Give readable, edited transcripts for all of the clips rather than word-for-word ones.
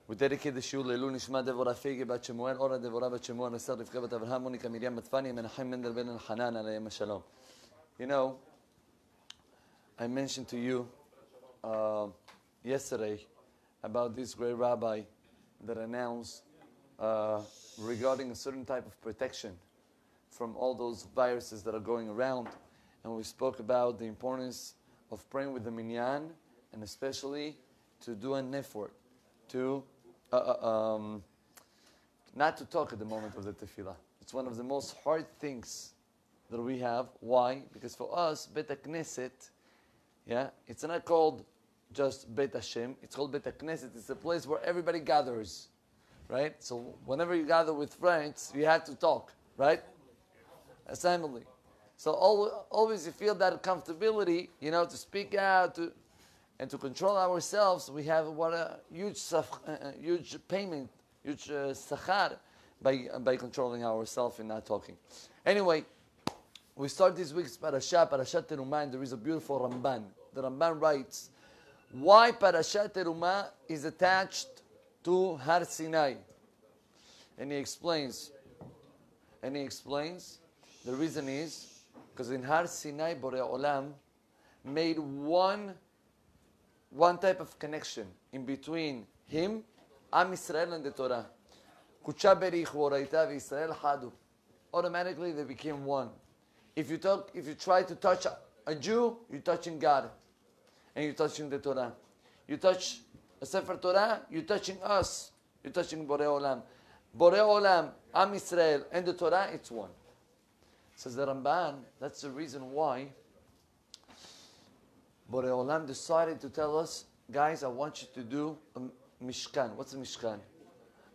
We dedicate the shul Leilu Nishma Devora Fege Bat Shemuel, Ora Devora Bat Shemuel, Neser Rivka Bat Avraham, Monica Miriam Bat Fani, Menachem Mendel Ben Hanan, Alayhim Shalom. You know, I mentioned to you yesterday about this great rabbi that announced regarding a certain type of protection from all those viruses that are going around. And we spoke about the importance of praying with the minyan, and especially to do an effort to not to talk at the moment of the tefillah. It's one of the most hard things that we have. Why? Because for us, Bet HaKnesset, it's not called just Bet Hashem. It's called Bet HaKnesset. It's a place where everybody gathers, right? So whenever you gather with friends, you have to talk, right? Assembly. So always you feel that comfortability, to speak out, and to control ourselves. We have what a huge payment, huge sachar by controlling ourselves and not talking. Anyway, we start this week's parashat Terumah, and there is a beautiful Ramban. The Ramban writes, why Parashat Terumah is attached to Har Sinai. And he explains, the reason is, because in Har Sinai, Borei Olam made one type of connection in between him, Am Yisrael, and the Torah. Kucha berich v'oraita v'Yisrael chadu. Automatically they became one. If you try to touch a Jew, you're touching God, and you're touching the Torah. You touch a Sefer Torah, you're touching us. You're touching Borei Olam. Borei Olam, Am Yisrael, and the Torah, it's one. Says the Ramban, that's the reason why Borei Olam decided to tell us, guys, I want you to do a Mishkan. What's a Mishkan?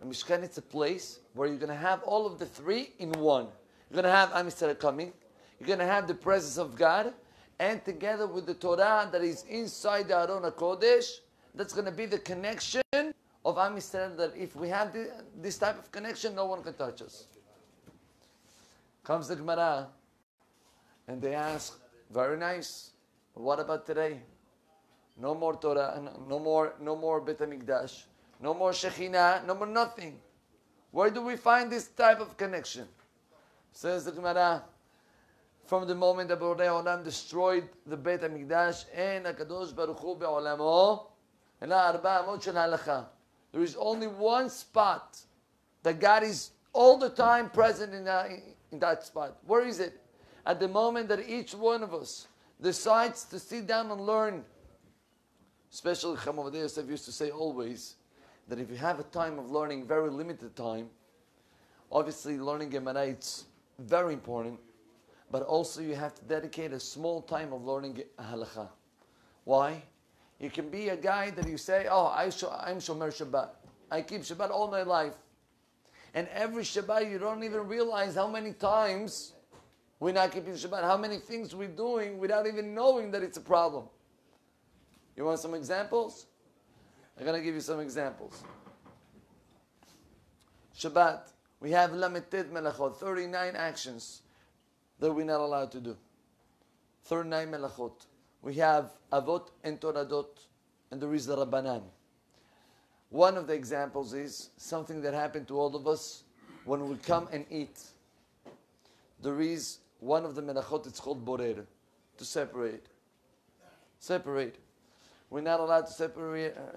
A Mishkan, it's a place where you're going to have all of the three in one. You're going to have Am Yisrael coming. You're going to have the presence of God. And together with the Torah that is inside the Aron HaKodesh, that's going to be the connection of Am Yisrael, that if we have this type of connection, no one can touch us. Comes the Gemara, and they ask, very nice, but what about today? No more Torah, no more Bet HaMikdash, no more Shekhinah, no more nothing. Where do we find this type of connection? Says the Gemara, from the moment that Borei Olam destroyed the Bet HaMikdash, and HaKadosh Baruch Hu be'olamo, and arba amot shel halacha. There is only one spot that God is all the time present in that spot. Where is it? At the moment that each one of us decides to sit down and learn. Especially Chacham Ovadia Yosef used to say always that if you have a time of learning, very limited time, obviously learning Gemara, it's very important, but also you have to dedicate a small time of learning Halacha. Why? You can be a guy that you say, I'm Shomer Shabbat. I keep Shabbat all my life. And every Shabbat you don't even realize how many times we're not keeping Shabbat, how many things we're doing without even knowing that it's a problem. You want some examples? I'm going to give you some examples. Shabbat, we have Lametet Melachot, 39 actions that we're not allowed to do. 39 Melachot. We have Avot and Toradot, and there is the Rabbanan. One of the examples is something that happened to all of us when we come and eat. There is one of the Melachot, it's called Borer, to separate. Separate. We're not allowed to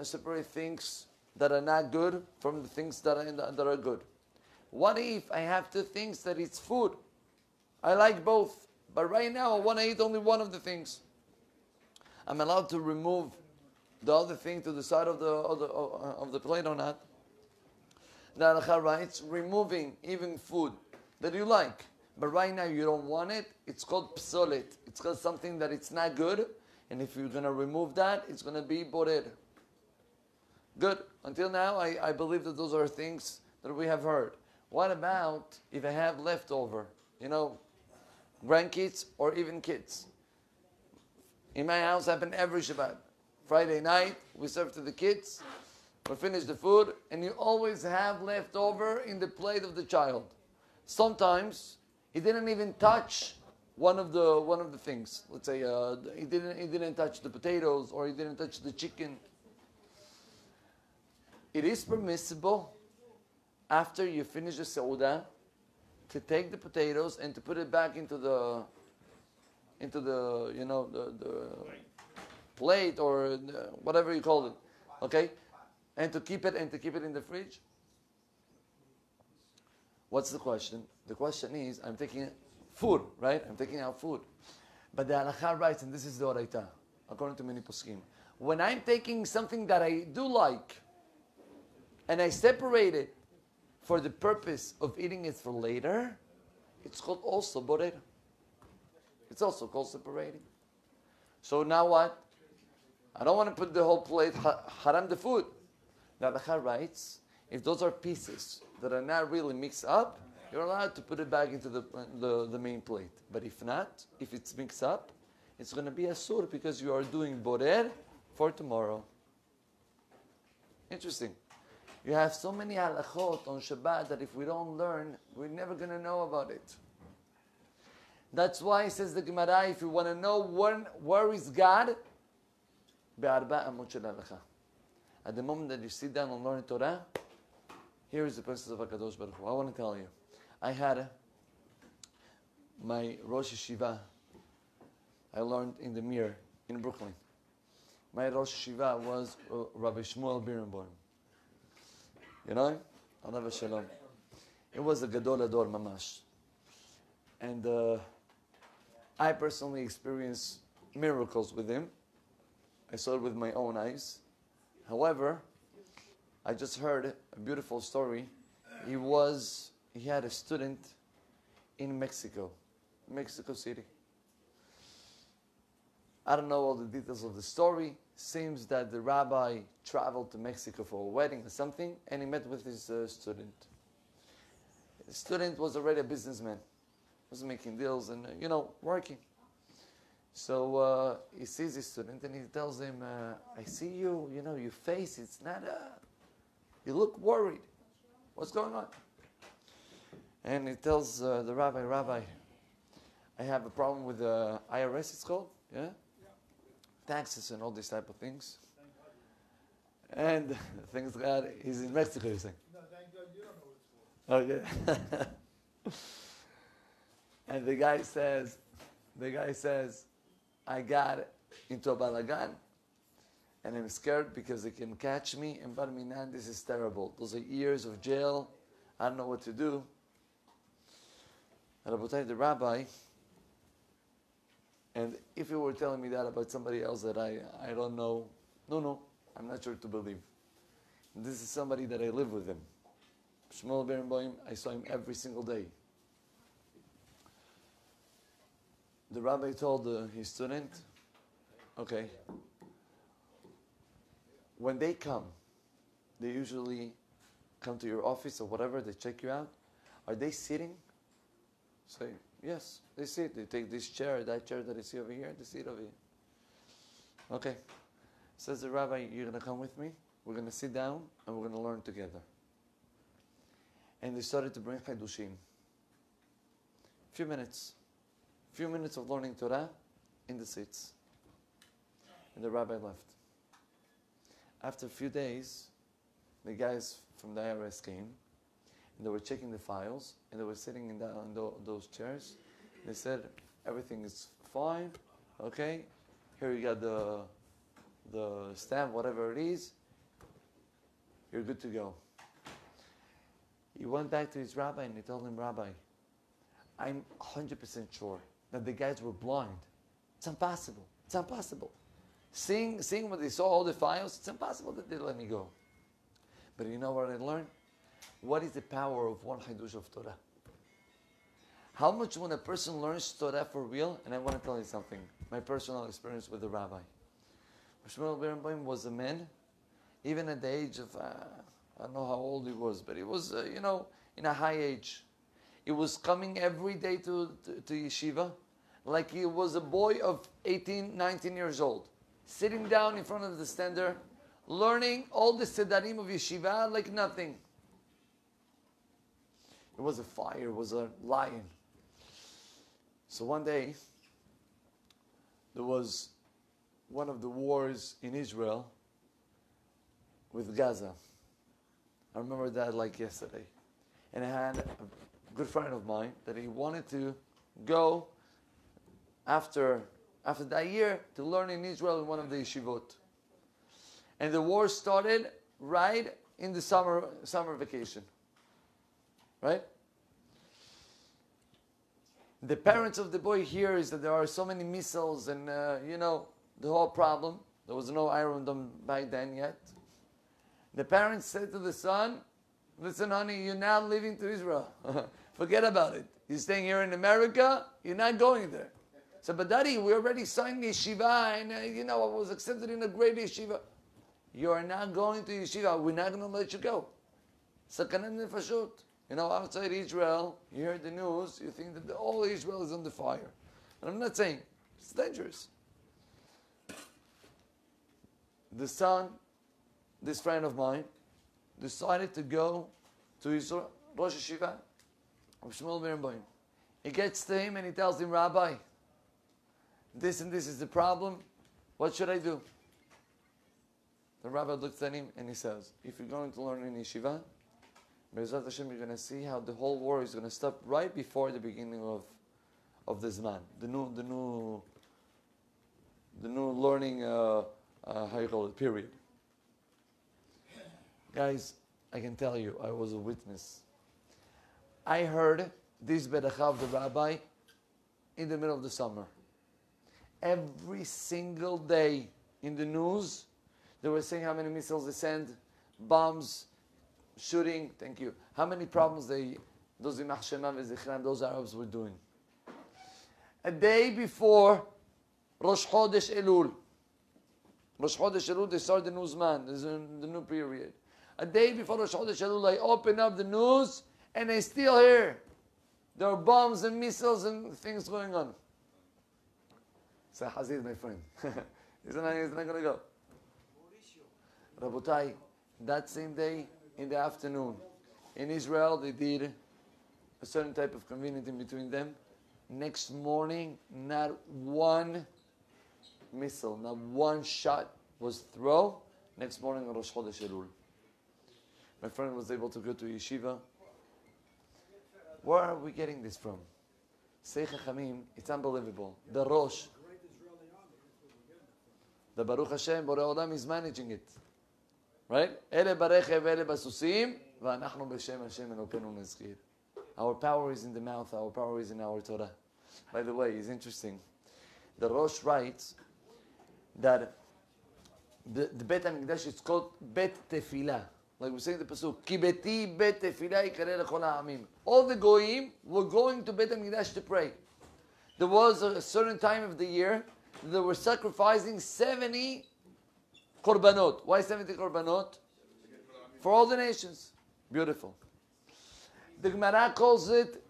separate things that are not good from the things that are good. What if I have two things that it's food? I like both, but right now I want to eat only one of the things. I'm allowed to remove the other thing to the side of the plate or not? The Halakha writes, removing even food that you like, but right now you don't want it. It's called psolet. It's called something that it's not good. And if you're going to remove that, it's going to be borer. Good. Until now, I believe that those are things that we have heard. What about if I have leftover? Grandkids or even kids. In my house, happen every Shabbat. Friday night, we serve to the kids. We finish the food, and you always have leftover in the plate of the child. Sometimes he didn't even touch one of the things. Let's say he didn't touch the potatoes, or he didn't touch the chicken. it is permissible after you finish the Seudah to take the potatoes and to put it back into the the plate or whatever you call it, okay, and to keep it in the fridge. What's the question? The question is, I'm taking food, right? I'm taking out food, but the halakha writes, and this is the oraita, according to many poskim, when I'm taking something that I do like, and I separate it for the purpose of eating it for later, it's called also borera. It's also called separating. So now what? I don't want to put the whole plate, haram the food. The halakha writes, if those are pieces that are not really mixed up, you're allowed to put it back into the main plate. But if not, if it's mixed up, it's going to be asur because you are doing borer for tomorrow. Interesting. You have so many halachot on Shabbat that if we don't learn, we're never going to know about it. That's why it says the Gemara, if you want to know where is God, be'arba amot shel halacha. At the moment that you sit down and learn Torah, here is the presence of HaKadosh Baruch Hu. I want to tell you, I had my Rosh Yeshiva, I learned in the Mir in Brooklyn. My Rosh Yeshiva was Rabbi Shmuel Birenborn. You know? Alav Shalom. It was a Gadol Ador Mamash. And I personally experienced miracles with him. I saw it with my own eyes. However, I just heard a beautiful story. He had a student in Mexico City. I don't know all the details of the story. Seems that the rabbi traveled to Mexico for a wedding or something, and he met with his student. The student was already a businessman. Was making deals and, working. So he sees his student and he tells him, I see you, your face, it's not, you look worried. What's going on? And he tells the rabbi, I have a problem with the IRS, it's called, yeah? Taxes and all these type of things. And thanks God, he's in Mexico, you're saying? No, thank God you don't know what it's for. Okay. And the guy says, I got into a balagan, and I'm scared because they can catch me, and bar minan, this is terrible. Those are years of jail. I don't know what to do. And Rabotai, the rabbi, and if you were telling me that about somebody else that I don't know, no, I'm not sure to believe. And this is somebody that I live with him. Shmuel Berenboim, I saw him every single day. The rabbi told his student, okay, when they come, they usually come to your office or whatever, they check you out. Are they sitting? Say, yes, they sit. They take this chair, that chair that I see over here, they sit over here. Okay. Says the rabbi, you're going to come with me? We're going to sit down and we're going to learn together. And they started to bring Chidushim. Few minutes of learning Torah in the seats. And the rabbi left. After a few days, the guys from the IRS came, and they were checking the files, and they were sitting in those chairs. They said, everything is fine, okay? Here you got the stamp, whatever it is. You're good to go. He went back to his rabbi, and he told him, Rabbi, I'm 100% sure that the guys were blind. It's impossible. It's impossible. Seeing when they saw all the files, it's impossible that they let me go. But you know what I learned? What is the power of one Hidush of Torah? How much when a person learns Torah for real, and I want to tell you something, my personal experience with the rabbi. Shmuel Berenboim was a man, even at the age of, I don't know how old he was, but he was, in a high age. He was coming every day to yeshiva, like he was a boy of 18, 19 years old. Sitting down in front of the stender, learning all the sedarim of yeshiva like nothing. It was a fire, it was a lion. So one day, there was one of the wars in Israel with Gaza. I remember that like yesterday. And I had a good friend of mine that he wanted to go after that year to learn in Israel in one of the yeshivot. And the war started right in the summer vacation. Right? The parents of the boy hear is that there are so many missiles and, the whole problem. There was no Iron Dome back then yet. The parents said to the son, listen, honey, you're not leaving to Israel. Forget about it. You're staying here in America, you're not going there. So, but daddy, we already signed the yeshiva and, I was accepted in a great yeshiva. You are not going to yeshiva. We're not going to let you go. Sakanat nefashot. Outside Israel, you hear the news, you think that all Israel is on the fire. And I'm not saying, it's dangerous. The son, this friend of mine, decided to go to his Rosh Yeshiva of Shmuel Birnbaum. He gets to him and he tells him, Rabbi, this and this is the problem. What should I do? The rabbi looks at him and he says, if you're going to learn in Yeshiva, Be'ezrat Hashem, you're going to see how the whole war is going to stop right before the beginning of the Zman, the new learning, how you call it, period. Guys, I can tell you, I was a witness. I heard this beracha of the rabbi in the middle of the summer. Every single day in the news, they were saying how many missiles they send, bombs, shooting, thank you. How many problems those Arabs were doing. A day before Rosh Chodesh Elul. Rosh Chodesh Elul, they start the newsman, the new period. A day before Rosh Chodesh Elul, I open up the news and I still hear there are bombs and missiles and things going on. Say Hazid, my friend. He's not going to go. Rabotai, that same day, in the afternoon, in Israel, they did a certain type of convenience in between them. Next morning, not one missile, not one shot was thrown. Next morning, on Rosh Chodesh Elul. My friend was able to go to yeshiva. Where are we getting this from? Say Chachamim, it's unbelievable. The Rosh, the Baruch Hashem, Borei Olam is managing it. Right? Ele barechev, ele basusim, v'anachnu b'shem Hashem Elokeinu nezkir. Our power is in the mouth. Our power is in our Torah. By the way, it's interesting. The Rosh writes that the Bet HaMikdash is called Bet Tefillah. Like we say in the Pasuk, Ki beti Bet Tefillah yikareh lechol ha'amim. All the goyim were going to Bet HaMikdash to pray. There was a certain time of the year that they were sacrificing 70 korbanot. Why 70 korbanot? For all the nations. Beautiful. The Gemara calls it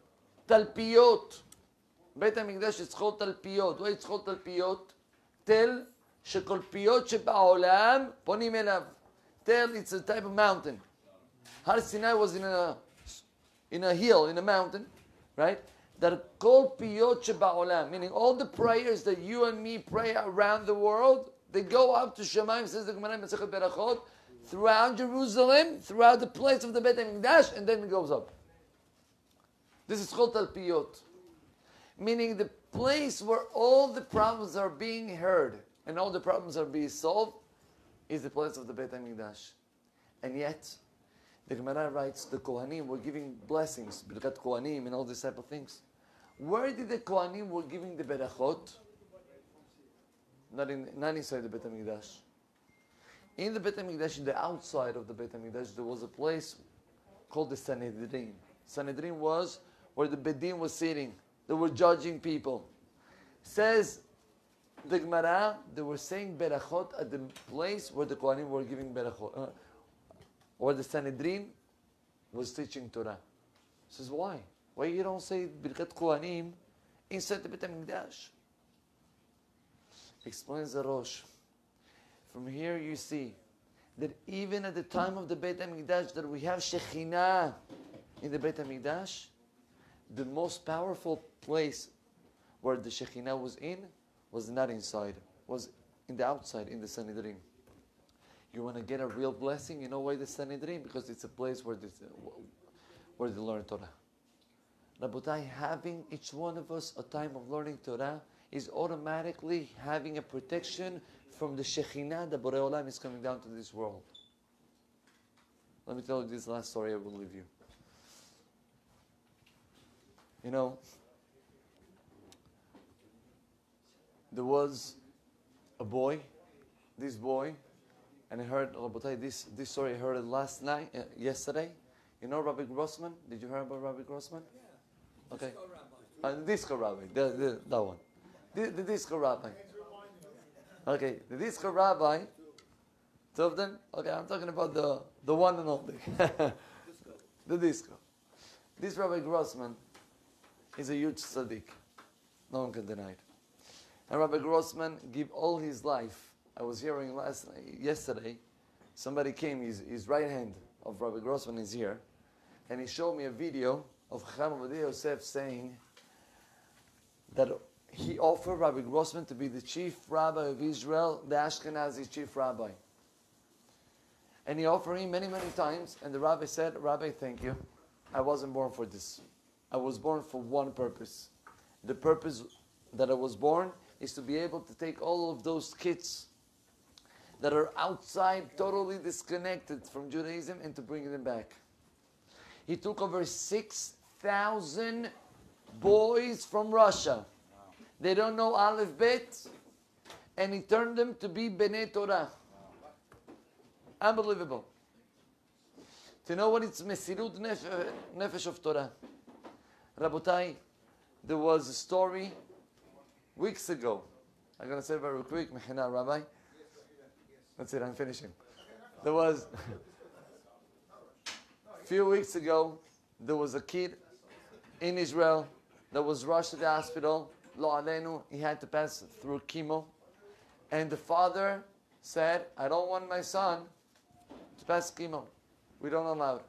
talpiyot. Beit HaMikdash is called talpiyot. Why it's called talpiyot? Tel shekol piyot sheba'olam ponim elav. Tel, it's a type of mountain. Har Sinai was in a hill, in a mountain, right? That kol piyot sheba'olam, meaning all the prayers that you and me pray around the world, they go up to Shemaim, says the Gemara in Masechet Berachot, throughout Jerusalem, throughout the place of the Beit HaMikdash, and then it goes up. This is called Talpiyot. Meaning the place where all the problems are being heard and all the problems are being solved is the place of the Beit HaMikdash. And yet, the Gemara writes, the Kohanim were giving blessings, Birkat Kohanim and all these type of things. Where did the Kohanim were giving the Berachot? Not inside the Beit HaMikdash. In the Beit HaMikdash, in the outside of the Beit HaMikdash, there was a place called the Sanhedrin. Sanhedrin was where the Bedin was sitting. They were judging people. Says the Gemara, they were saying Berachot at the place where the Kohanim were giving Berachot. Where the Sanhedrin was teaching Torah. Says, why? Why you don't say Birkat Kohanim inside the Beit HaMikdash? Explains the Rosh. From here you see that even at the time of the Beit HaMikdash that we have Shekhinah in the Beit HaMikdash, the most powerful place where the Shekhinah was not inside, was in the outside, in the Sanhedrin. You want to get a real blessing? You know why the Sanhedrin? Because it's a place where they learn Torah. Rabotai, having each one of us a time of learning Torah is automatically having a protection from the Shekhinah that Borei Olam is coming down to this world. Let me tell you this last story, I will leave you. You know, there was a boy, this boy, and I heard, Rabotai, this story I heard it yesterday. You know Rabbi Grossman? Did you hear about Rabbi Grossman? Yeah. Okay. The disco rabbi, that one. The disco rabbi. Okay, the disco rabbi, two of them? Okay, I'm talking about the one and only. The disco. This Rabbi Grossman is a huge tzaddik. No one can deny it. And Rabbi Grossman gave all his life. I was hearing yesterday, somebody came, his right hand of Rabbi Grossman is here, and he showed me a video of Chacham Ovadia Yosef saying that he offered Rabbi Grossman to be the chief rabbi of Israel, the Ashkenazi chief rabbi. And he offered him many, many times, and the rabbi said, Rabbi, thank you. I wasn't born for this. I was born for one purpose. The purpose that I was born is to be able to take all of those kids that are outside, totally disconnected from Judaism, and to bring them back. He took over 6,000 boys from Russia. They don't know Aleph Bet, and he turned them to be Bnei Torah. Unbelievable. To know what it's Mesirut Nefesh of Torah. Rabotai, there was a story weeks ago. I'm going to say it very quick, Mechina, Rabbi. That's it, I'm finishing. There was, a few weeks ago, there was a kid in Israel that was rushed to the hospital. Lo alenu, he had to pass through chemo. And the father said, I don't want my son to pass chemo. We don't allow it.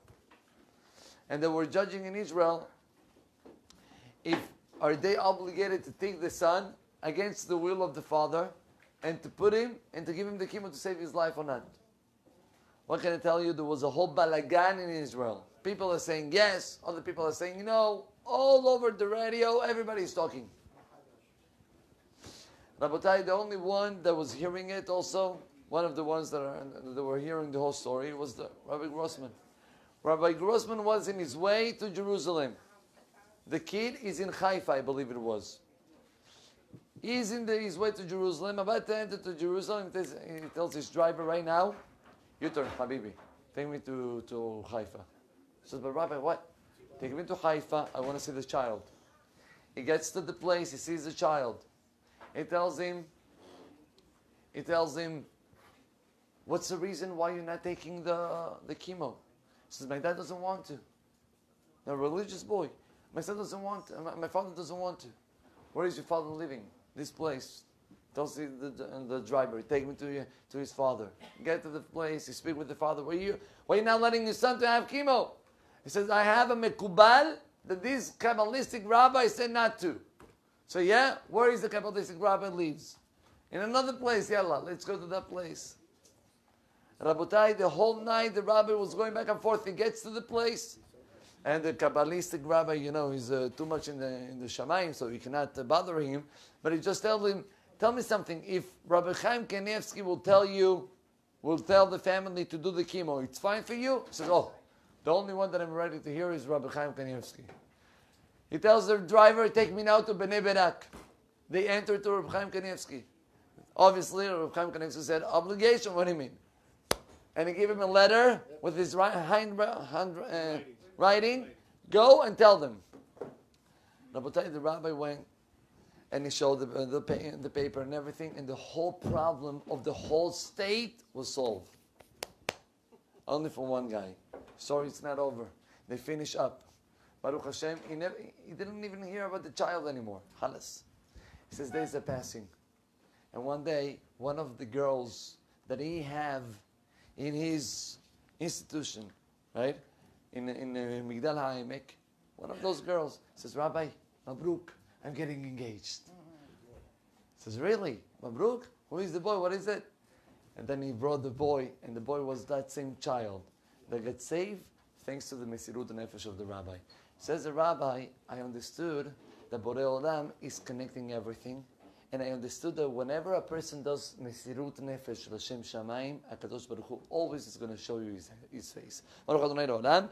And they were judging in Israel, are they obligated to take the son against the will of the father and to put him and to give him the chemo to save his life or not? What can I tell you? There was a whole balagan in Israel. People are saying yes, other people are saying no. All over the radio, everybody's talking. Rabotai, the only one that was hearing it also, one of the ones that were hearing the whole story was the Rabbi Grossman. Rabbi Grossman was in his way to Jerusalem. The kid is in Haifa, I believe it was. He's in his way to Jerusalem, about to enter to Jerusalem. He tells his driver right now, you turn, Habibi, take me to Haifa. He says, but Rabbi, what? Take me to Haifa, I want to see the child. He gets to the place, he sees the child. He tells him, what's the reason why you're not taking the chemo? He says, my dad doesn't want to. I'm a religious boy. My son doesn't want to. My father doesn't want to. Where is your father living? This place. Tells the driver, take me to his father. Get to the place, you speak with the father. Why are you not letting your son to have chemo? He says, I have a mekubal that this Kabbalistic rabbi said not to. So yeah, where is the Kabbalistic rabbi lives? In another place, yalla, let's go to that place. Rabotai, the whole night the rabbi was going back and forth. He gets to the place. And the Kabbalistic rabbi, he's too much in the Shamayim, so you cannot bother him. But he just told him, tell me something. If Rabbi Chaim Kanievsky will tell the family to do the chemo, it's fine for you? He says, the only one that I'm ready to hear is Rabbi Chaim Kanievsky. He tells the driver, take me now to Bnei Berak. They enter to Rabbi Chaim Kanievsky. Obviously, Rabbi Chaim Kanievsky said, obligation, what do you mean? And he gave him a letter with his writing, go and tell them. Rabotai, the rabbi went and he showed the paper and everything, and the whole problem of the whole state was solved. Only for one guy. Sorry, it's not over. They finish up. Baruch Hashem, he didn't even hear about the child anymore. Halas. He says, days are passing. And one day, one of the girls that he have in his institution, right? In Migdal HaEmek, one of those girls says, Rabbi, Mabruk, I'm getting engaged. Says, really? Mabruk? Who is the boy? What is it? And then he brought the boy, and the boy was that same child that got saved thanks to the Mesirut Nefesh of the rabbi. Says the rabbi, I understood that Borei Olam is connecting everything, and I understood that whenever a person does Mesirut Nefesh L'Shem Shamayim, HaKadosh Baruch Hu always is going to show you his face. Baruch Adonai Olam.